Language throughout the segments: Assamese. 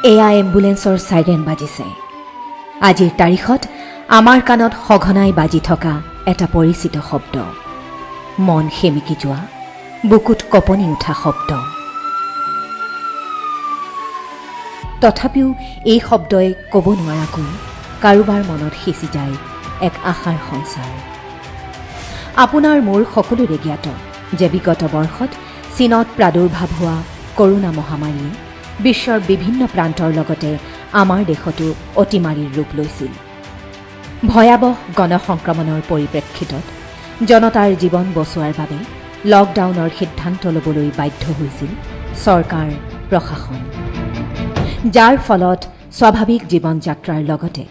এয়া এম্বুলেন্সৰ চাইৰেন বাজিছে। আজিৰ তাৰিখত আমাৰ কাণত সঘনাই বাজি থকা এটা পৰিচিত শব্দ, মন সেমিকি যোৱা, বুকুত কঁপনি উঠা শব্দ। তথাপিও এই শব্দই ক'ব নোৱাৰাকৈ কাৰোবাৰ মনত সিঁচি যায় এক আশাৰ সঞ্চাৰ। আপোনাৰ মোৰ সকলোৰে জ্ঞাত যে বিগত বৰ্ষত চীনত প্ৰাদুৰ্ভাৱ হোৱা কৰোনা মহামাৰীয়ে বিশ্বৰ বিভিন্ন প্ৰান্তৰ লগতে আমাৰ দেশতো অতিমাৰীৰ ৰূপ লৈছিল। ভয়াৱহ গণসংক্ৰমণৰ পৰিপ্ৰেক্ষিতত জনতাৰ জীৱন বচোৱাৰ বাবে লকডাউনৰ সিদ্ধান্ত ল'বলৈ বাধ্য হৈছিল চৰকাৰ প্ৰশাসন, যাৰ ফলত স্বাভাৱিক জীৱন যাত্ৰাৰ লগতে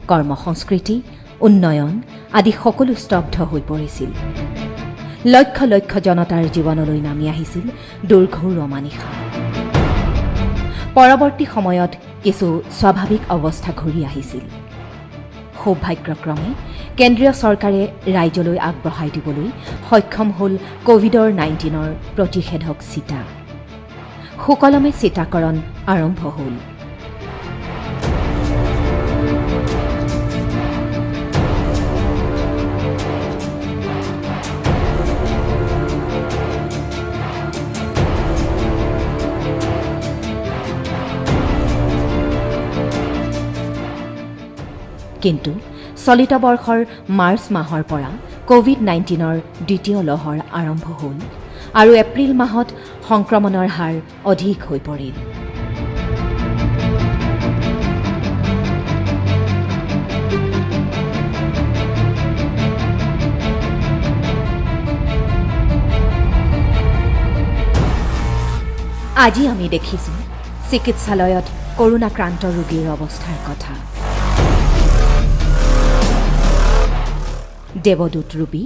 কৰ্মসংস্কৃতি, উন্নয়ন আদি সকলো স্তব্ধ হৈ পৰিছিল। লক্ষ লক্ষ জনতাৰ জীৱনলৈ নামি আহিছিল দুৰ্ঘোৰ অমানিশা। পৰৱৰ্তী সময়ত কিছু স্বাভাৱিক অৱস্থা ঘূৰি আহিছিল। সৌভাগ্যক্ৰমে কেন্দ্ৰীয় চৰকাৰে ৰাইজলৈ আগবঢ়াই দিবলৈ সক্ষম হ'ল কোভিড-19ৰ প্ৰতিষেধক ছিটা। সুকলমে ছিটাকৰণ আৰম্ভ হ'ল। কিন্তু চলিত বৰ্ষৰ মাৰ্চ মাহৰ পৰা কোভিড-19ৰ দ্বিতীয় লহৰ আৰম্ভ হ'ল আৰু এপ্ৰিল মাহত সংক্ৰমণৰ হাৰ অধিক হৈ পৰিল। আজি আমি দেখিছোঁ চিকিৎসালয়ত কৰোণাক্ৰান্ত ৰোগীৰ অৱস্থাৰ কথা। দেৱদূত ৰূপী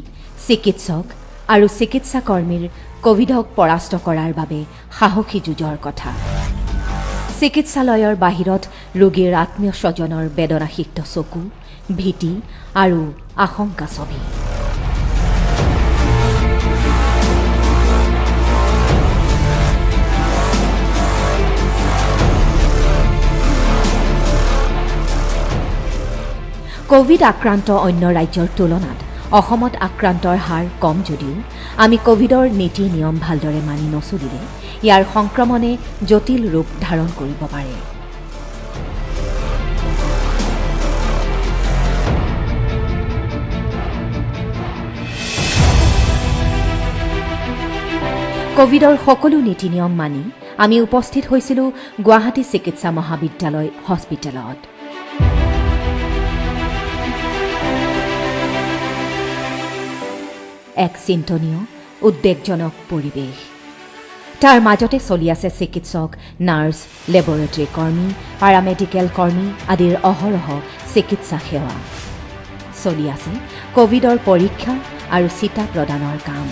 চিকিৎসক আৰু চিকিৎসাকৰ্মীৰ কোভিডক পৰাস্ত কৰাৰ বাবে সাহসী যুঁজৰ কথা। চিকিৎসালয়ৰ বাহিৰত ৰোগীৰ আত্মীয় স্বজনৰ বেদনাসিক্ত চকু, ভীতি আৰু আশংকা ছবি। কোভিড আক্ৰান্ত অন্য ৰাজ্যৰ তুলনাত অসমত আক্ৰান্তৰ হাৰ কম যদিও আমি কোভিডৰ নীতি নিয়ম ভালদৰে মানি নচলিলে ইয়াৰ সংক্ৰমণে জটিল ৰূপ ধাৰণ কৰিব পাৰে। কোভিডৰ সকলো নীতি নিয়ম মানি আমি উপস্থিত হৈছিলোঁ গুৱাহাটী চিকিৎসা মহাবিদ্যালয় হস্পিটেলত। এক চিন্তনীয়, উদ্বেগজনক পৰিৱেশ। তাৰ মাজতে চলি আছে চিকিৎসক, নাৰ্ছ, লেবৰেটৰী কৰ্মী, পাৰামেডিকেল কৰ্মী আদিৰ অহৰহ চিকিৎসা সেৱা। চলি আছে কোভিডৰ পৰীক্ষা আৰু ছিটা প্ৰদানৰ কাম।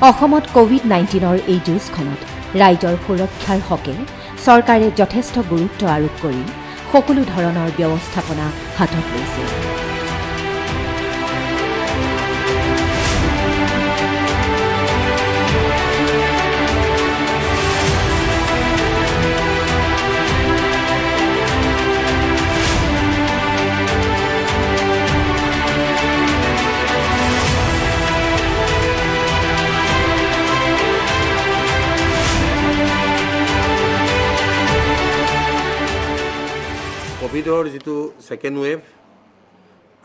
অসমত কোভিড-19ৰ এই যুঁজখনত ৰাইজৰ সুৰক্ষাৰ হকে চৰকাৰে যথেষ্ট গুৰুত্ব আৰোপ কৰি সকলো ধৰণৰ ব্যৱস্থাপনা হাতত লৈছে। কোভিডৰ যিটো ছেকেণ্ড ৱেভ,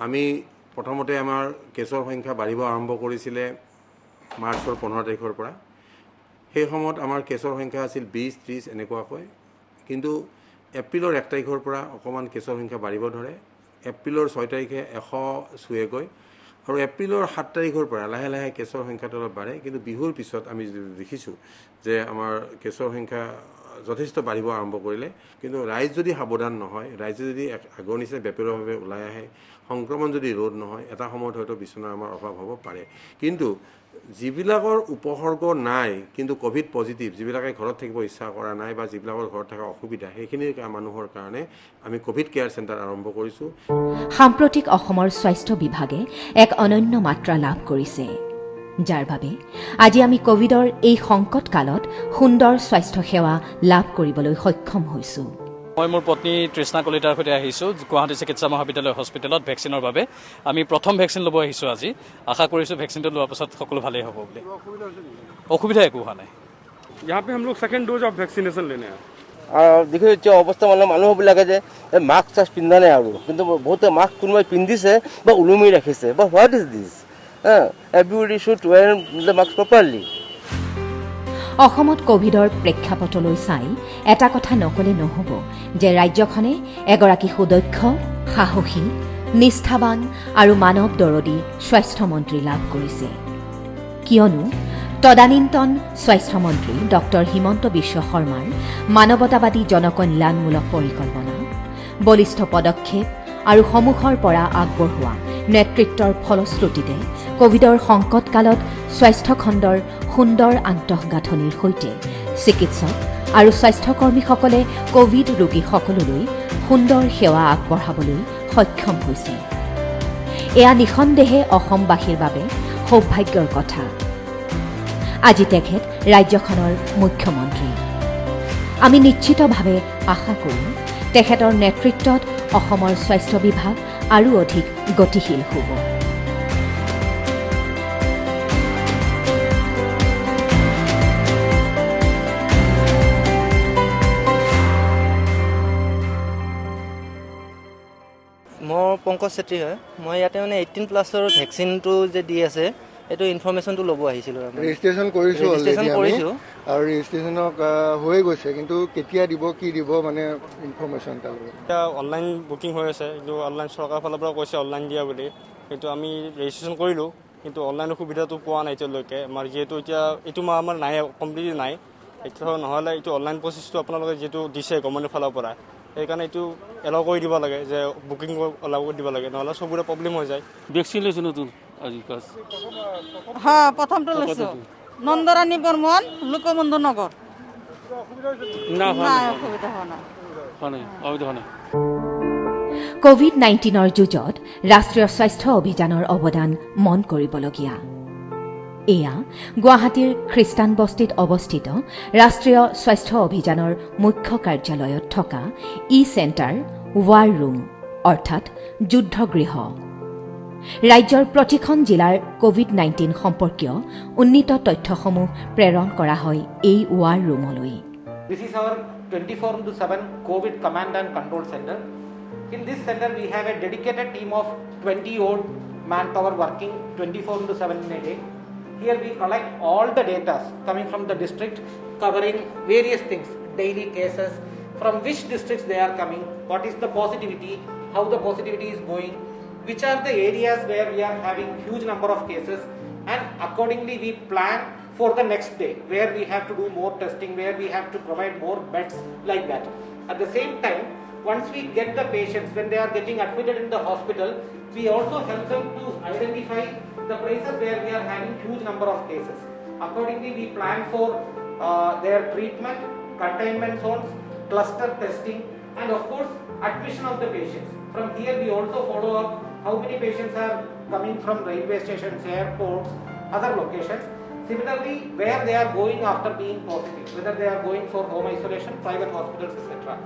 আমি প্ৰথমতে আমাৰ কেছৰ সংখ্যা বাঢ়িব আৰম্ভ কৰিছিলে মাৰ্চৰ 15 তাৰিখৰ পৰা। সেই সময়ত আমাৰ কেছৰ সংখ্যা আছিল 20-30 এনেকুৱাকৈ, কিন্তু এপ্ৰিলৰ 1 তাৰিখৰ পৰা অকণমান কেছৰ সংখ্যা বাঢ়িব ধৰে। এপ্ৰিলৰ 6 তাৰিখে 100 চুৱেগৈ আৰু এপ্ৰিলৰ 7 তাৰিখৰ পৰা লাহে লাহে কেছৰ সংখ্যাটো অলপ বাঢ়ে। কিন্তু বিহুৰ পিছত আমি দেখিছোঁ যে আমাৰ কেছৰ সংখ্যা যথেষ্ট বাঢ়িব আৰম্ভ কৰিলে। কিন্তু ৰাইজ যদি সাৱধান নহয়, ৰাইজে যদি আগৰ নিচিনা বেপেৰভাৱে ওলাই আহে, সংক্ৰমণ যদি ৰোধ নহয়, এটা সময়ত হয়তো বিচনাৰ আমাৰ অভাৱ হ'ব পাৰে। কিন্তু যিবিলাকৰ উপসৰ্গ নাই কিন্তু কোভিড পজিটিভ, যিবিলাকে ঘৰত থাকিব ইচ্ছা কৰা নাই বা যিবিলাকৰ ঘৰত থকা অসুবিধা, সেইখিনি মানুহৰ কাৰণে আমি কোভিড কেয়াৰ চেণ্টাৰ আৰম্ভ কৰিছোঁ। সাম্প্ৰতিক অসমৰ স্বাস্থ্য বিভাগে এক অনন্য মাত্ৰা লাভ কৰিছে। যাৰ বাবে আজি আমি কোভিডৰ এই সংকট কালত সুন্দৰ স্বাস্থ্য সেৱা লাভ কৰিবলৈ সক্ষম হৈছোঁ। মই মোৰ পত্নী তৃষ্ণা কলিতাৰ সৈতে আহিছোঁ গুৱাহাটী চিকিৎসা মহাবিদ্যালয় হস্পিটেলত ভেকচিনৰ বাবে। আমি প্ৰথম ভেকচিন ল'ব আহিছোঁ আজি। আশা কৰিছোঁ ভেকচিনটো লোৱাৰ পাছত সকলো ভালেই হ'ব বুলি। অসুবিধা একো হোৱা নাই। यहाँ पे हम लोग सेकेंड डोज ऑफ वैक्सीनेशन लेने हैं। দেখি এতিয়া অৱস্থা মানে মানুহবিলাকে যে মাস্ক চাস্ক পিন্ধা নাই আৰু কিন্তু বহুতে মাস্ক কোনোবাই পিন্ধিছে বা ওলমি ৰাখিছে বা what is this everybody should ৱেৰ the mask properly. অসমত কোভিডৰ প্ৰেক্ষাপটলৈ চাই এটা কথা নকলে নহ'ব যে ৰাজ্যখনে এগৰাকী সুদক্ষ, সাহসী, নিষ্ঠাবান আৰু মানৱ দৰদী স্বাস্থ্যমন্ত্ৰী লাভ কৰিছে। কিয়নো তদানীন্তন স্বাস্থ্যমন্ত্ৰী ডক্টৰ হিমন্ত বিশ্ব শৰ্মাৰ মানৱতাবাদী জনকল্যাণমূলক পৰিকল্পনা, বলিষ্ঠ পদক্ষেপ আৰু সন্মুখৰ পৰা আগবঢ়োৱা নেতৃত্বৰ ফলশ্ৰুতিতে কোভিডৰ সংকটকালত স্বাস্থ্যখণ্ডৰ সুন্দৰ আন্তঃগাঁথনিৰ সৈতে চিকিৎসক আৰু স্বাস্থ্যকৰ্মীসকলে কোভিড ৰোগীসকললৈ সুন্দৰ সেৱা আগবঢ়াবলৈ সক্ষম হৈছে। এয়া নিঃসন্দেহে অসমবাসীৰ বাবে সৌভাগ্যৰ কথা। আজি তেখেত ৰাজ্যখনৰ মুখ্যমন্ত্ৰী। আমি নিশ্চিতভাৱে আশা কৰোঁ তেখেতৰ নেতৃত্বত অসমৰ স্বাস্থ্য বিভাগ আৰু অধিক গতিশীল হ'ব। মোৰ পংকজ চেত্ৰী হয়। মই ইয়াতে মানে 18+ ভেকচিনটো যে দি আছে এইটো ইনফৰমেশ্যনটো ল'ব আহিছিলোঁ। ৰেজিষ্ট্ৰেশ্যন কৰিছোঁ ৰেজিষ্ট্ৰেশ্যন কৰিছোঁ আৰু ৰেজিষ্ট্ৰেশ্যনক হৈ গৈছে, কিন্তু কেতিয়া দিব কি দিব মানে ইনফৰমেশ্যন এটা ল'ব। এতিয়া অনলাইন বুকিং হৈ আছে, কিন্তু অনলাইন চৰকাৰৰ ফালৰ পৰা কৈছে অনলাইন দিয়া বুলি, কিন্তু আমি ৰেজিষ্ট্ৰেশ্যন কৰিলোঁ, কিন্তু অনলাইনৰ সুবিধাটো পোৱা নাই এতিয়ালৈকে। আমাৰ যিহেতু এতিয়া এইটো মাহ আমাৰ নাই, কমপ্লিটলি নাই। এতিয়া নহ'লে এইটো অনলাইন প্ৰচেছটো আপোনালোকে যিহেতু দিছে গভৰ্ণমেণ্টৰ ফালৰ পৰা, সেইকাৰণে এইটো এলাউ কৰি দিব লাগে যে বুকিং এলাউ কৰি দিব লাগে, নহ'লে চবৰে প্ৰব্লেম হৈ যায়। ভেকচিন লৈছোঁ নতুন আজি হ্যাঁ প্ৰথমটা লৈছো নন্দৰানী বৰ্মন লোকবন্ধু নগৰ। না অসুবিধা হোৱা নাই। কোভিড-19ৰ যুঁজত ৰাষ্ট্ৰীয় স্বাস্থ্য অভিযানৰ অৱদান মন কৰিবলগীয়া। এয়া গুৱাহাটীৰ খ্ৰীষ্টান বস্তিত অৱস্থিত ৰাষ্ট্ৰীয় স্বাস্থ্য অভিযানৰ মুখ্য কাৰ্যালয়ত থকা চেণ্টাৰ ৱাৰ ৰুম অৰ্থাৎ যুদ্ধগৃহ। ৰাজ্যৰ প্ৰতিখন জিলাৰ কোভিড-19 সম্পৰ্কীয় উন্নীত তথ্যসমূহ প্ৰেৰণ কৰা হয় এই ৱাৰ ৰুমলৈ। This is our 24/7 COVID Command and Control Center. In this center, we have a dedicated team of 20 odd manpower working 24/7 in a day. Here we collect all the data coming from the district, covering various things, daily cases, from which districts they are coming, what is the positivity, how the positivity is going, which are the areas where we are having huge number of cases, and accordingly we plan for the next day where we have to do more testing, where we have to provide more beds, like that. At the same time, once we get the patients, when they are getting admitted in the hospital, we also help them to identify the places where we are having huge number of cases. Accordingly, we plan for their treatment, containment zones, cluster testing, and of course admission of the patients. From here we also follow up how many patients are coming from railway stations, airports, other locations. Similarly, where they are going after being positive, whether they are going for home isolation, private hospitals, etc.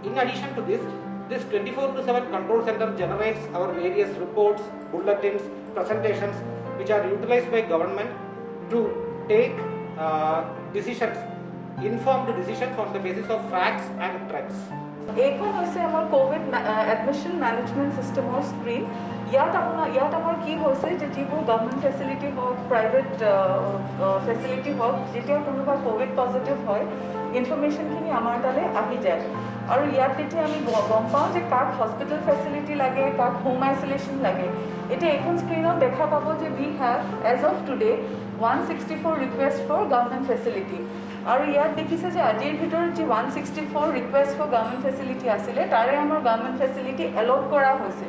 In addition to this 24/7 control center generates our various reports, bulletins, presentations, which are utilized by government to take decisions, informed decisions on the basis of facts and trends. এইখন হৈছে আমাৰ কোভিড এডমিশ্যন মেনেজমেণ্ট ছিষ্টেমৰ স্ক্ৰীন। ইয়াত আমাৰ কি হৈছে যে যিবোৰ গভৰ্ণমেণ্ট ফেচিলিটি হওক, প্ৰাইভেট ফেচিলিটি হওক, যেতিয়া কোনোবা কোভিড পজিটিভ হয় ইনফৰমেশ্যনখিনি আমাৰ তালৈ আহি যায়। আৰু ইয়াত তেতিয়া আমি গম পাওঁ যে কাক হস্পিটেল ফেচিলিটি লাগে, কাক হোম আইচলেশ্যন লাগে। এতিয়া এইখন স্ক্ৰীনত দেখা পাব যে we have as of today 164 request for government facility. আৰু ইয়াত দেখিছে যে আজিৰ ভিতৰত যি 164 ৰিকুৱেষ্ট ফৰ গভৰ্ণমেণ্ট ফেচিলিটি আছিলে তাৰে আমাৰ গভৰ্ণমেণ্ট ফেচিলিটি এলট কৰা হৈছে।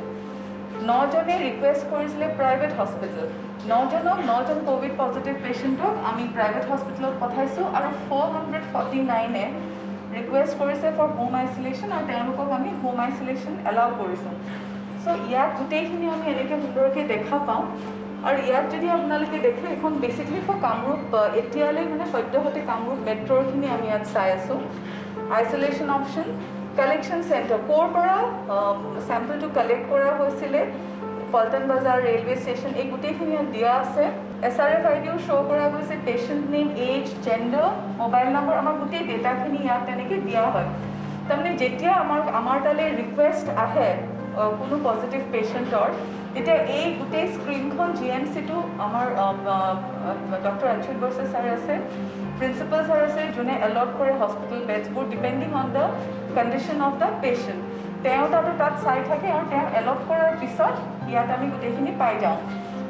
9জনে ৰিকুৱেষ্ট কৰিছিলে প্ৰাইভেট হস্পিটেল। 9জন কোভিড পজিটিভ পেচেণ্টক আমি প্ৰাইভেট হস্পিটেলত পঠাইছোঁ আৰু 449 ৰিকুৱেষ্ট কৰিছে ফৰ হোম আইচলেশ্যন, আৰু তেওঁলোকক আমি হোম আইচলেশ্যন এলাউ কৰিছোঁ। চ' ইয়াত গোটেইখিনি আমি এনেকৈ সুন্দৰকৈ দেখা পাওঁ আৰু ইয়াত যদি আপোনালোকে দেখে এখন বেচিকলি ফৰ কামৰূপ এতিয়ালৈ মানে সদ্যহতে কামৰূপ মেট্ৰ'ৰখিনি আমি ইয়াত চাই আছোঁ আইচলেশ্যন অপশ্যন কালেকশ্যন চেণ্টাৰ ক'ৰ পৰা চেম্পলটো কালেক্ট কৰা হৈছিলে পল্টন বজাৰ ৰেলৱে ষ্টেচন এই গোটেইখিনি ইয়াত দিয়া আছে SRF আইডিও শ্ব' কৰা গৈছে patient name age gender mobile number আমাৰ গোটেই ডেটাখিনি ইয়াত তেনেকৈ দিয়া হয় তাৰমানে যেতিয়া আমাৰ তালৈ ৰিকুৱেষ্ট আহে কোনো পজিটিভ পেচেণ্টৰ তেতিয়া এই গোটেই স্ক্ৰীনখন GMCটো আমাৰ ডক্টৰ অচ্যুত বৰ্ষে ছাৰ আছে প্ৰিন্সিপাল ছাৰ আছে যোনে এলট কৰে হস্পিটেল বেডছবোৰ depending on the condition of the patient তেওঁ তাত চাই থাকে আৰু তেওঁ এলট কৰাৰ পিছত ইয়াত আমি গোটেইখিনি পাই যাওঁ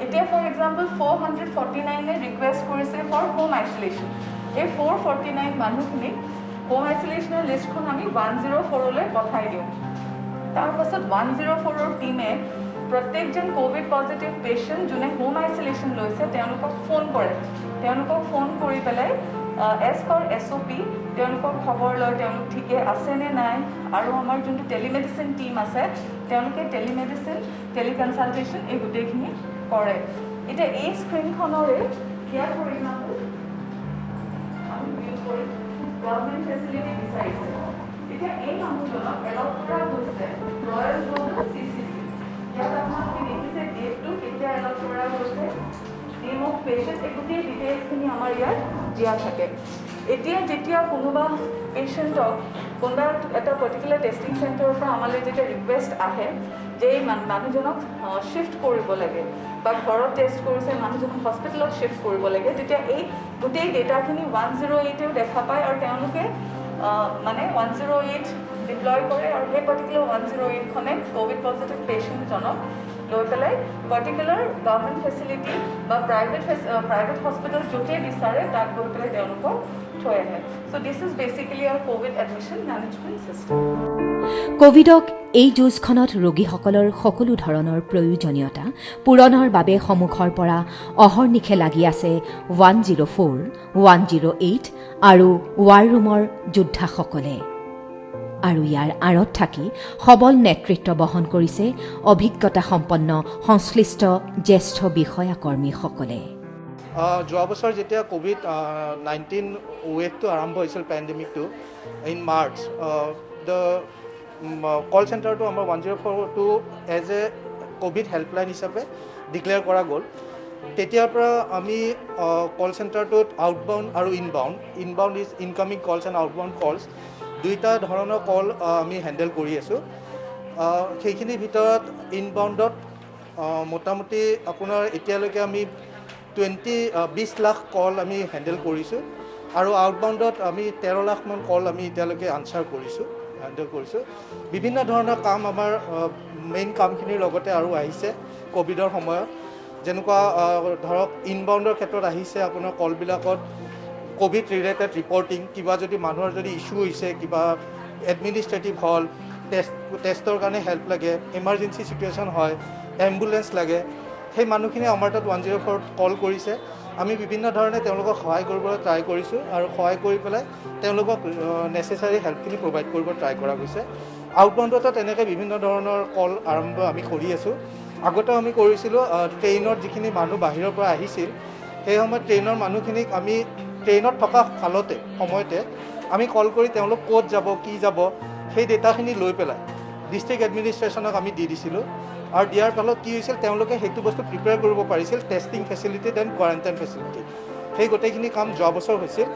এতিয়া ফৰ এক্সাম্পল 449 ৰিকুৱেষ্ট কৰিছে ফৰ হোম আইচলেশ্যন এই 449 মানুহখিনিক হোম আইচলেশ্যনৰ লিষ্টখন আমি 104লৈ পঠাই দিওঁ তাৰপাছত 104ৰ টিমে প্ৰত্যেকজন ক'ভিড পজিটিভ পেচেণ্ট যোনে হোম আইচলেশ্যন লৈছে তেওঁলোকক ফোন কৰে তেওঁলোকক ফোন কৰি পেলাই এজ পাৰ SOP তেওঁলোকক খবৰ লয় তেওঁলোক ঠিকে আছে নে নাই আৰু আমাৰ যোনটো টেলিমেডিচিন টিম আছে তেওঁলোকে টেলিমেডিচিন টেলিকনচালটেশ্যন এই গোটেইখিনি কৰে এতিয়া এই স্ক্ৰীনখনৰে ইয়াৰ ফৰ এক্সাম্পল আমি ভিউ কৰি গভৰ্ণমেণ্ট ফেচিলিটি বিচাৰিছে এতিয়া এই মানুহজনক এলট কৰা হৈছে ৰয়েল গ্ল'বেল CCC ইয়াত আপোনালোকে দেখিছে ডেটটো কেতিয়া এলট কৰা হৈছে নেম অফ পেচেণ্ট এই গোটেই ডিটেইলছখিনি আমাৰ ইয়াত দিয়া থাকে এতিয়া যেতিয়া কোনোবা পেচেণ্টক কোনোবা এটা পাৰ্টিকুলাৰ টেষ্টিং চেণ্টাৰৰ পৰা আমালৈ যেতিয়া ৰিকুৱেষ্ট আহে যে এই মানুহজনক শ্বিফ্ট কৰিব লাগে বা ঘৰত টেষ্ট কৰিছে মানুহজনক হস্পিটেলত শ্বিফ্ট কৰিব লাগে তেতিয়া এই গোটেই ডেটাখিনি 108ও দেখা পায় আৰু তেওঁলোকে মানে 108 ডিপ্লয় কৰে আৰু সেই পাৰ্টিকুলাৰ 108খনে ক'ভিড পজিটিভ পেচেণ্টজনক লৈ পেলাই পাৰ্টিকুলাৰ গভৰ্ণমেণ্ট ফেচিলিটি বা প্ৰাইভেট হস্পিটেল য'তেই বিচাৰে তাত গৈ পেলাই তেওঁলোকক থৈ আহে so' this is basically our COVID admission management system কোভিডক এই যুঁজখনত ৰোগীসকলৰ সকলো ধৰণৰ প্ৰয়োজনীয়তা পূৰণৰ বাবে সন্মুখৰ পৰা অহৰ্নিশে লাগি আছে 104, 108 আৰু ৱাৰ ৰুমৰ যোদ্ধাসকলে আৰু ইয়াৰ আঁৰত থাকি সবল নেতৃত্ব বহন কৰিছে অভিজ্ঞতা সম্পন্ন সংশ্লিষ্ট জ্যেষ্ঠ বিষয়াকৰ্মীসকলে যোৱা বছৰ যেতিয়া COVID-19 ৱেভটো আৰম্ভ হৈছিল পেণ্ডেমিকটো ইন মাৰ্চ দ্য কল চেণ্টাৰটো আমাৰ 104টো এজ এ ক'ভিড হেল্পলাইন হিচাপে ডিক্লেয়াৰ কৰা গ'ল তেতিয়াৰ পৰা আমি কল চেণ্টাৰটোত আউটবাউণ্ড আৰু inbound is incoming calls and outbound calls দুইটা ধৰণৰ কল আমি হেণ্ডেল কৰি আছোঁ সেইখিনিৰ ভিতৰত ইনবাউণ্ডত মোটামুটি আপোনাৰ এতিয়ালৈকে আমি 20 লাখ কল আমি হেণ্ডেল কৰিছোঁ আৰু আউটবাউণ্ডত আমি 13 লাখমান কল আমি এতিয়ালৈকে হেণ্ডেল কৰিছোঁ বিভিন্ন ধৰণৰ কাম আমাৰ মেইন কামখিনিৰ লগতে আৰু আহিছে ক'ভিডৰ সময়ত যেনেকুৱা ধৰক ইনবাউণ্ডৰ ক্ষেত্ৰত আহিছে আপোনাৰ কলবিলাকত ক'ভিড ৰিলেটেড ৰিপৰ্টিং কিবা যদি মানুহৰ যদি ইছ্যু হৈছে কিবা এডমিনিষ্ট্ৰেটিভ হ'ল টেষ্টৰ কাৰণে হেল্প লাগে ইমাৰ্জেঞ্চি চিটুৱেশ্যন হয় এম্বুলেঞ্চ লাগে সেই মানুহখিনি আমাৰ তাত 104ত কল কৰিছে আমি বিভিন্ন ধৰণে তেওঁলোকক সহায় কৰিবলৈ ট্ৰাই কৰিছোঁ আৰু সহায় কৰি পেলাই তেওঁলোকক নেচেচাৰী হেল্পখিনি প্ৰভাইড কৰিব ট্ৰাই কৰা গৈছে আউটবাউণ্ডতো তেনেকৈ বিভিন্ন ধৰণৰ কল আৰম্ভ আমি কৰি আছোঁ আগতেও আমি কৰিছিলোঁ ট্ৰেইনত যিখিনি মানুহ বাহিৰৰ পৰা আহিছিল সেই সময়ত ট্ৰেইনৰ মানুহখিনিক আমি ট্ৰেইনত থকা সময়তে আমি কল কৰি তেওঁলোক ক'ত যাব কি যাব সেই ডেটাখিনি লৈ পেলাই ডিষ্ট্ৰিক্ট এডমিনিষ্ট্ৰেশ্যনক আমি দি দিছিলোঁ আৰু দিয়াৰ ফলত কি হৈছিল তেওঁলোকে সেইটো বস্তু প্ৰিপেয়াৰ কৰিব পাৰিছিল testing facility then quarantine facility সেই গোটেইখিনি কাম যোৱা বছৰ হৈছিল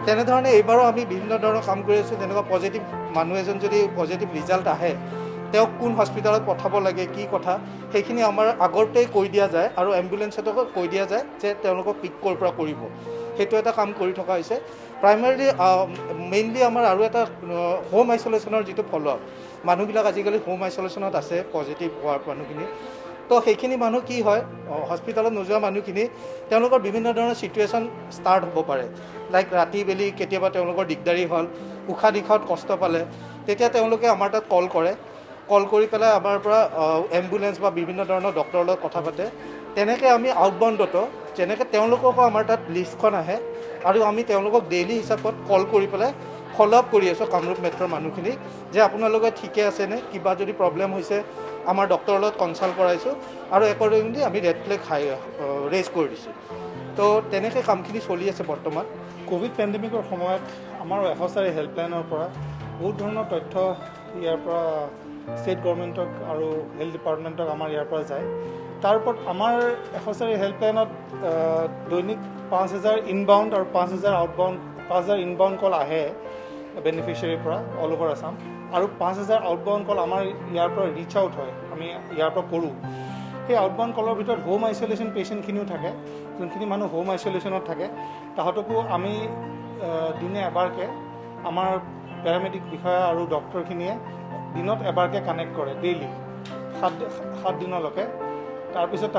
তেনেধৰণে এইবাৰো আমি বিভিন্ন ধৰণৰ কাম কৰি আছোঁ যেনেকুৱা পজিটিভ মানুহ এজন যদি পজিটিভ ৰিজাল্ট আহে তেওঁক কোন হস্পিটেলত পঠাব লাগে কি কথা সেইখিনি আমাৰ আগতেই কৈ দিয়া যায় আৰু এম্বুলেঞ্চতকো কৈ দিয়া যায় যে তেওঁলোকক পিক ক'ৰ পৰা কৰিব সেইটো এটা কাম কৰি থকা হৈছে মেইনলি আমাৰ আৰু এটা হোম আইচলেশ্যনৰ যিটো ফ'ল'আপ মানুহবিলাক আজিকালি হোম আইচলেশ্যনত আছে পজিটিভ হোৱাৰ মানুহখিনি তো সেইখিনি মানুহ কি হয় হস্পিটেলত নোযোৱা মানুহখিনি তেওঁলোকৰ বিভিন্ন ধৰণৰ চিটুৱেশ্যন ষ্টাৰ্ট হ'ব পাৰে লাইক ৰাতি বেলি কেতিয়াবা তেওঁলোকৰ দিগদাৰী হ'ল উশাহ নিশাহত কষ্ট পালে তেতিয়া তেওঁলোকে আমাৰ তাত কল কৰি পেলাই আমাৰ পৰা এম্বুলেঞ্চ বা বিভিন্ন ধৰণৰ ডক্টৰৰ লগত কথা পাতে তেনেকৈ আমি আউটবাউণ্ডতো যেনেকৈ তেওঁলোককো আমাৰ তাত লিষ্টখন আহে আৰু আমি তেওঁলোকক ডেইলি হিচাপত কল কৰি পেলাই ফ'ল' আপ কৰি আছোঁ কামৰূপ মেট্ৰৰ মানুহখিনি যে আপোনালোকে ঠিকে আছেনে, কিবা যদি প্ৰব্লেম হৈছে আমাৰ ডক্টৰৰ লগত কনচাল্ট কৰাইছোঁ আৰু একৰ্ডিংলি আমি ৰেড ফ্লেগ ৰেজ কৰি দিছোঁ। তো তেনেকৈ কামখিনি চলি আছে বৰ্তমান। ক'ভিড পেণ্ডেমিকৰ সময়ত আমাৰ এশচাৰি হেল্পলাইনৰ পৰা বহুত ধৰণৰ তথ্য ইয়াৰ পৰা ষ্টেট গভৰ্ণমেণ্টক আৰু হেল্থ ডিপাৰ্টমেণ্টক আমাৰ ইয়াৰ পৰা যায়। তাৰ ওপৰত আমাৰ এশচাৰি হেল্পলাইনত দৈনিক 5,000 ইনবাউণ্ড আৰু 5,000 আউটবাউণ্ড 5,000 ইনবাউণ্ড কল আহে বেনিফিচিয়াৰীৰ পৰা অল অভাৰ আছাম, আৰু 5,000 আউটবাউণ্ড কল আমাৰ ইয়াৰ পৰা ৰিচ আউট হয়, আমি ইয়াৰ পৰা কৰোঁ। সেই আউটবাউণ্ড কলৰ ভিতৰত হোম আইচলেশ্যন পেচেণ্টখিনিও থাকে, যোনখিনি মানুহ হোম আইচলেশ্যনত থাকে তাহাঁতকো আমি দিনে এবাৰকৈ আমাৰ পেৰামেডিক বিষয়া আৰু ডক্টৰখিনিয়ে দিনত এবাৰকৈ কানেক্ট কৰে ডেইলি 7 দিনলৈকে। তাৰপিছত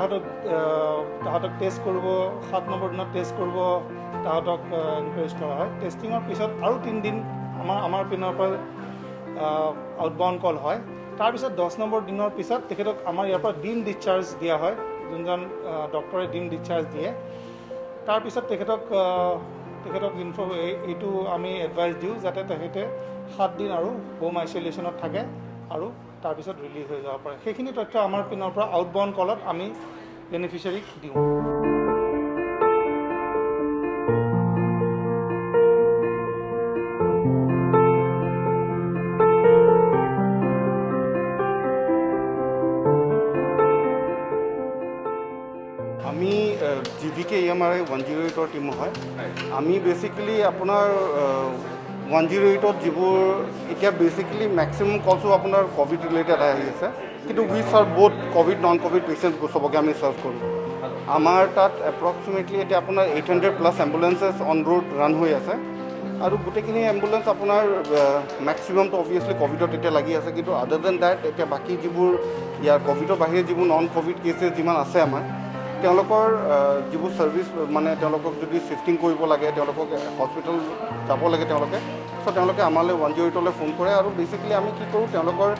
তাহাঁতক টেষ্ট কৰিব, 7 নম্বৰ দিনত টেষ্ট কৰিব, তাহাঁতক এনকাৰেজ কৰা হয়। টেষ্টিঙৰ পিছত আৰু 3 দিন আমাৰ পিনৰ পৰা আউটবাউণ্ড কল হয়। তাৰপিছত 10 নম্বৰ দিনৰ পিছত তেখেতক আমাৰ ইয়াৰ পৰা ডিম ডিছচাৰ্জ দিয়া হয়, যোনজন ডক্টৰে ডিম ডিছচাৰ্জ দিয়ে। তাৰপিছত তেখেতক এইটো আমি এডভাইচ দিওঁ যাতে তেখেতে 7 দিন আৰু হোম আইচলেশ্যনত থাকে আৰু তাৰপিছত ৰিলিজ হৈ যাব পাৰে। সেইখিনি তথ্য আমাৰ পিনৰ পৰা আউটবাউণ্ড কলত আমি বেনিফিচিয়াৰীক দিওঁ। আমি GVK EMRI 108ৰ টিম হয়। আমি বেচিকেলি আপোনাৰ 108ত যিবোৰ এতিয়া বেচিকেলি মেক্সিমাম কলছো আপোনাৰ ক'ভিড ৰিলেটেড আহি আছে, কিন্তু উই চাৰ্ভ বহুত ক'ভিড নন ক'ভিড পেচেণ্ট চবকে আমি চাৰ্ভ কৰোঁ। আমাৰ তাত এপ্ৰক্সিমেটলি এতিয়া আপোনাৰ 800+ এম্বুলেঞ্চেছ অন ৰোড ৰান হৈ আছে, আৰু গোটেইখিনি এম্বুলেঞ্চ আপোনাৰ মেক্সিমামটো অবভিয়াছলি ক'ভিডত এতিয়া লাগি আছে, কিন্তু আদাৰ দেন ডেট এতিয়া বাকী যিবোৰ ইয়াৰ ক'ভিডৰ বাহিৰে যিবোৰ নন ক'ভিড কেছেছ যিমান আছে আমাৰ, তেওঁলোকৰ যিবোৰ ছাৰ্ভিচ মানে তেওঁলোকক যদি শ্বিফটিং কৰিব লাগে, তেওঁলোকক হস্পিটেল যাব লাগে তেওঁলোকে আমালৈ 108লৈ ফোন কৰে, আৰু বেচিকেলি আমি কি কৰোঁ তেওঁলোকৰ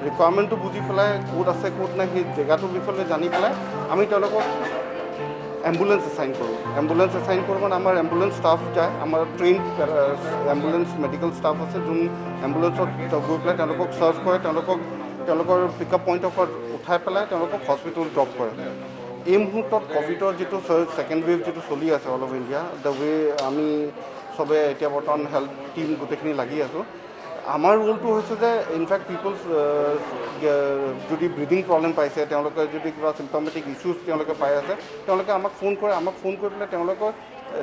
ৰিকুৱাৰমেণ্টটো বুজি পেলাই ক'ত আছে ক'ত নাই সেই জেগাটোৰ বিষয়ে জানি পেলাই আমি তেওঁলোকক এম্বুলেঞ্চ এছাইন কৰোঁ মানে আমাৰ এম্বুলেঞ্চ ষ্টাফ যায়, আমাৰ ট্ৰেইন এম্বুলেঞ্চ মেডিকেল ষ্টাফ আছে, যোন এম্বুলেঞ্চত গৈ পেলাই তেওঁলোকক চাৰ্ভ কৰে, তেওঁলোকৰ পিকআপ পইণ্টৰ পৰা উঠাই পেলাই তেওঁলোকক হস্পিটেল ড্ৰপ কৰে। এই মুহূৰ্তত ক'ভিডৰ যিটো ছেকেণ্ড ৱেভ যিটো চলি আছে all over India, the way আমি চবে এতিয়া বৰ্তমান হেল্থ টিম গোটেইখিনি লাগি আছোঁ। আমাৰ ৰোলটো হৈছে যে ইনফেক্ট পিপলছ যদি ব্ৰিডিং প্ৰব্লেম পাইছে, তেওঁলোকে যদি কিবা চিম্পটমেটিক ইছ্যুজ তেওঁলোকে পাই আছে, তেওঁলোকে আমাক ফোন কৰি পেলাই তেওঁলোকক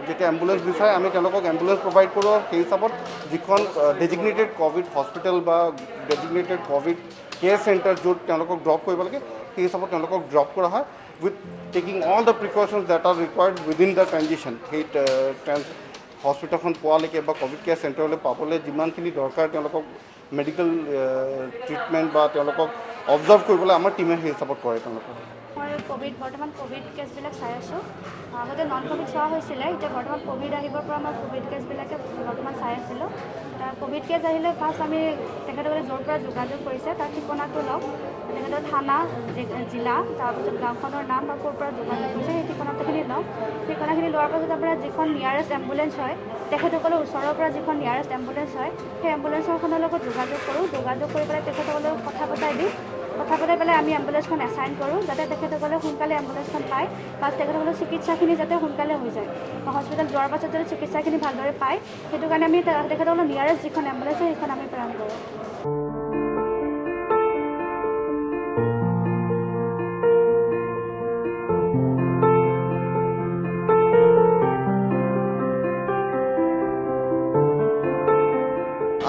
যেতিয়া এম্বুলেঞ্চ বিচাৰে আমি তেওঁলোকক এম্বুলেঞ্চ প্ৰভাইড কৰোঁ। সেই হিচাপত যিখন ডেজিগনেটেড ক'ভিড হস্পিটেল বা ডেজিগনেটেড ক'ভিড কেয়াৰ চেণ্টাৰ য'ত তেওঁলোকক ড্ৰপ কৰিব লাগে, সেই হিচাপত তেওঁলোকক ড্ৰপ কৰা হয়, with taking all the precautions that are required within the transition. সেই হস্পিটেলখন পোৱালৈকে বা ক'ভিড কেয়াৰ চেণ্টাৰলৈ পাবলৈ যিমানখিনি দৰকাৰ তেওঁলোকক মেডিকেল ট্ৰিটমেণ্ট বা তেওঁলোকক অবজাৰ্ভ কৰিবলৈ আমাৰ টিমে সেই হিচাপত কৰে তেওঁলোকক। মই বৰ্তমান ক'ভিড কেছবিলাক চাই আছোঁ। আগতে নন ক'ভিড চোৱা হৈছিলে, এতিয়া বৰ্তমান ক'ভিড আহিবৰ পৰা মই ক'ভিড কেছবিলাকে বৰ্তমান চাই আছিলোঁ। ক'ভিড কেছ আহিলে ফাৰ্ষ্ট আমি তেখেতসকলে য'ৰ পৰা যোগাযোগ কৰিছে তাৰ ঠিকনাটো লওঁ, তেখেতৰ থানা জিলা, তাৰপিছত গাঁওখনৰ নাম বা ক'ৰ পৰা যোগাযোগ কৰিছে সেই ঠিকনাখিনি লওঁ। ঠিকনাখিনি লোৱাৰ পাছত আপোনাৰ যিখন নিয়াৰেষ্ট এম্বুলেঞ্চ হয়, তেখেতসকলৰ ওচৰৰ পৰা যিখন নিয়াৰেষ্ট এম্বুলেঞ্চ হয় সেই এম্বুলেঞ্চখনৰ লগত যোগাযোগ কৰোঁ। যোগাযোগ কৰি পেলাই তেখেতসকলক কথা পতাই পেলাই আমি এম্বুলেঞ্চখন এছাইন কৰোঁ, যাতে তেখেতসকলে সোনকালে এম্বুলেঞ্চখন পায় বা তেখেতসকলৰ চিকিৎসাখিনি যাতে সোনকালে হৈ যায়, হস্পিটেল যোৱাৰ পাছত যাতে চিকিৎসাখিনি ভালদৰে পায়, সেইটো কাৰণে আমি তেখেতসকলৰ নিয়াৰেষ্ট যিখন এম্বুলেঞ্চ হয় সেইখন আমি প্ৰেৰণ কৰোঁ।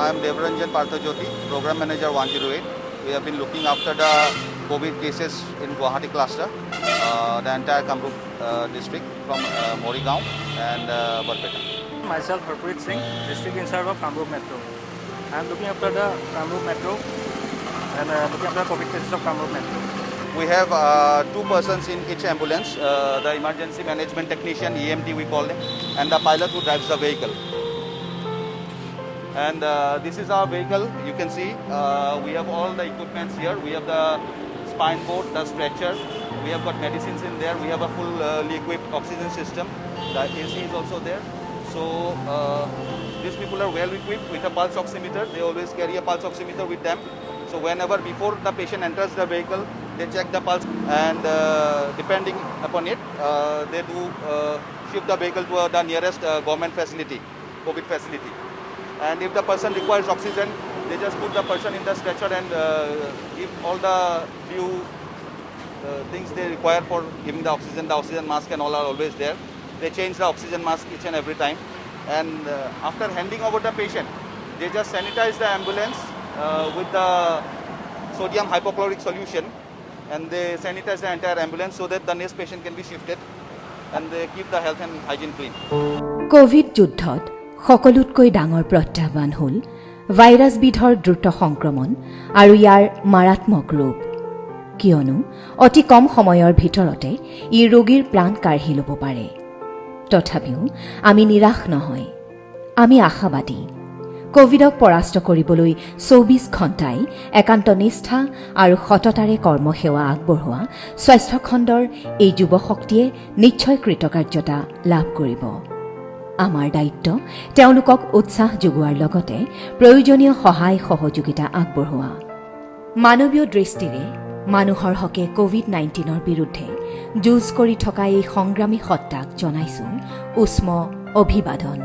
I am Devranjan Parthajyoti, Program Manager 108. We have been looking after the COVID cases in Guwahati cluster, the entire Kamrup district from Morigaon and Barpeta. Myself, Harpreet Singh, District in charge of Kamrup Metro. I am looking after the Kamrup Metro and looking after the COVID cases of Kamrup Metro. We have 2 persons in each ambulance, the emergency management technician, EMT we call them, and the pilot who drives the vehicle. And this is our vehicle. You can see we have all the equipments here. We have the spine board, the stretcher. We have got medicines in there. We have a fully equipped oxygen system. The AC is also there. So these people are well equipped with a pulse oximeter. They always carry a pulse oximeter with them. So whenever before the patient enters the vehicle, they check the pulse, and depending upon it, they do shift the vehicle to the nearest government facility, COVID facility. And if the person requires oxygen, they just put the person in the stretcher and give all the few things they require for giving the oxygen. The oxygen mask and all are always there. They change the oxygen mask each and every time. And after handing over the patient, they just sanitize the ambulance with the sodium hypochlorite solution, and they sanitize the entire ambulance so that the next patient can be shifted, and they keep the health and hygiene clean. Covid যুদ্ধত সকলোতকৈ ডাঙৰ প্ৰত্যাহ্বান হ'ল ভাইৰাছবিধৰ দ্ৰুত সংক্ৰমণ আৰু ইয়াৰ মাৰাত্মক ৰূপ, কিয়নো অতি কম সময়ৰ ভিতৰতে ই ৰোগীৰ প্ৰাণ কাঢ়ি ল'ব পাৰে। তথাপিও আমি নিৰাশ নহয়, আমি আশাবাদী। কোভিডক পৰাস্ত কৰিবলৈ ২৪ ঘণ্টাই একান্ত নিষ্ঠা আৰু সততাৰে কৰ্মসেৱা আগবঢ়োৱা স্বাস্থ্যখণ্ডৰ এই যুৱশক্তিয়ে নিশ্চয় কৃতকাৰ্যতা লাভ কৰিব। আমাৰ দায়িত্ব তেওঁলোকক উৎসাহ যোগোৱাৰ লগতে প্ৰয়োজনীয় সহায় সহযোগিতা আগবঢ়োৱা। মানৱীয় দৃষ্টিৰে মানুহৰ হকে কোভিড-19ৰ বিৰুদ্ধে যুঁজ কৰি থকা এই সংগ্ৰামী সত্তাক জনাইছো উষ্ম অভিবাদন।